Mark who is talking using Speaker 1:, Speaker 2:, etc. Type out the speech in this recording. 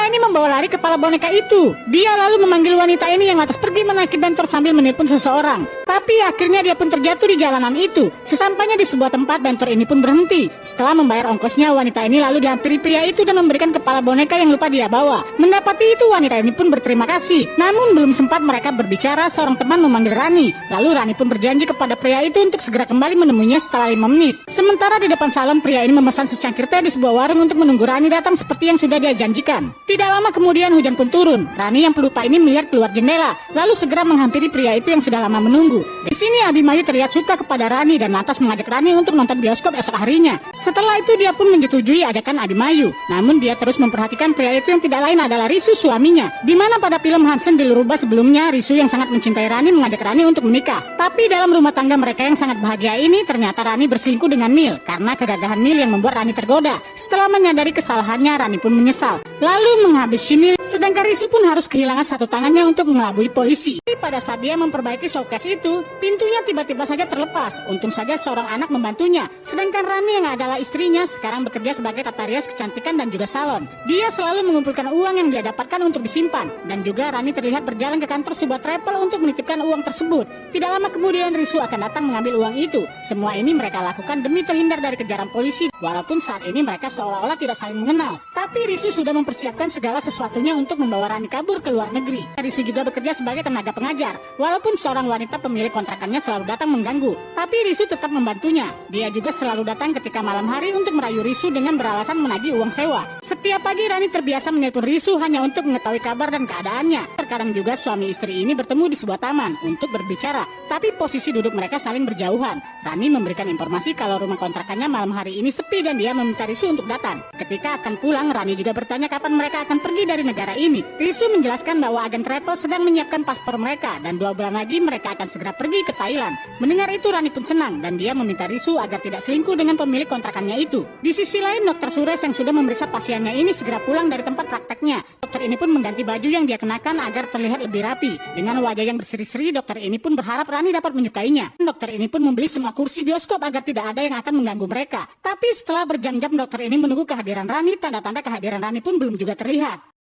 Speaker 1: Pria ini membawa lari kepala boneka itu. Dia lalu memanggil wanita ini yang lantas pergi menaiki bentor sambil menelpon seseorang. Tapi akhirnya dia pun terjatuh di jalanan itu. Sesampainya di sebuah tempat, bentor ini pun berhenti. Setelah membayar ongkosnya, wanita ini lalu dihampiri pria itu dan memberikan kepala boneka yang lupa dia bawa. Mendapati itu, wanita ini pun berterima kasih. Namun belum sempat mereka berbicara, seorang teman memanggil Rani. Lalu Rani pun berjanji kepada pria itu untuk segera kembali menemuinya setelah 5 menit. Sementara di depan salon, pria ini memesan secangkir teh di sebuah warung untuk menunggu Rani datang seperti yang sudah dia janjikan. Tidak lama kemudian hujan pun turun. Rani yang pelupa ini melihat keluar jendela, lalu segera menghampiri pria itu yang sudah lama menunggu. Di sini Abimayu terlihat suka kepada Rani dan lantas mengajak Rani untuk nonton bioskop esok harinya. Setelah itu dia pun menyetujui ajakan Abimayu. Namun dia terus memperhatikan pria itu yang tidak lain adalah Risu, suaminya. Di mana pada film Hansen di Lurubah sebelumnya, Risu yang sangat mencintai Rani mengajak Rani untuk menikah. Tapi dalam rumah tangga mereka yang sangat bahagia ini, ternyata Rani berselingkuh dengan Neil karena kegagahan Neil yang membuat Rani tergoda. Setelah menyadari kesalahannya, Rani pun menyesal, lalu menghabisi Neil. Sedangkan Risu pun harus kehilangan satu tangannya untuk mengelabui polisi. Pada saat dia memperbaiki showcase itu, pintunya tiba-tiba saja terlepas. Untung saja seorang anak membantunya. Sedangkan Rani yang adalah istrinya sekarang bekerja sebagai tata rias kecantikan dan juga salon. Dia selalu mengumpulkan uang yang dia dapatkan untuk disimpan. Dan juga Rani terlihat berjalan ke kantor sebuah travel untuk menitipkan uang tersebut. Tidak lama kemudian Risu akan datang mengambil uang itu. Semua ini mereka lakukan demi terhindar dari kejaran polisi. Walaupun saat ini mereka seolah-olah tidak saling mengenal. Tapi Risu sudah mempersiapkan segala sesuatunya untuk membawa Rani kabur ke luar negeri. Risu juga bekerja sebagai tenaga pengajar. Walaupun seorang wanita pemilik kontrakannya selalu datang mengganggu, tapi Risu tetap membantunya. Dia juga selalu datang ketika malam hari untuk merayu Risu dengan beralasan menagih uang sewa. Setiap pagi Rani terbiasa menelpon Risu hanya untuk mengetahui kabar dan keadaannya. Terkadang juga suami istri ini bertemu di sebuah taman untuk berbicara, tapi posisi duduk mereka saling berjauhan. Rani memberikan informasi kalau rumah kontrakannya malam hari ini sepi dan dia meminta Risu untuk datang. Ketika akan pulang, Rani juga bertanya kapan mereka akan pergi dari negara ini. Risu menjelaskan bahwa agen travel sedang menyiapkan paspor mereka dan 2 bulan lagi mereka akan segera pergi ke Thailand. Mendengar itu Rani pun senang dan dia meminta Risu agar tidak selingkuh dengan pemilik kontrakannya itu. Di sisi lain, Dr. Suresh yang sudah memeriksa pasiennya ini segera pulang dari tempat prakteknya. Dokter ini pun mengganti baju yang dia kenakan agar terlihat lebih rapi. Dengan wajah yang berseri-seri, dokter ini pun berharap Rani dapat menyukainya. Dokter ini pun membeli semua kursi bioskop agar tidak ada yang akan mengganggu mereka. Tapi setelah berjam-jam dokter ini menunggu kehadiran Rani, tanda-tanda kehadiran Rani pun belum juga terlihat.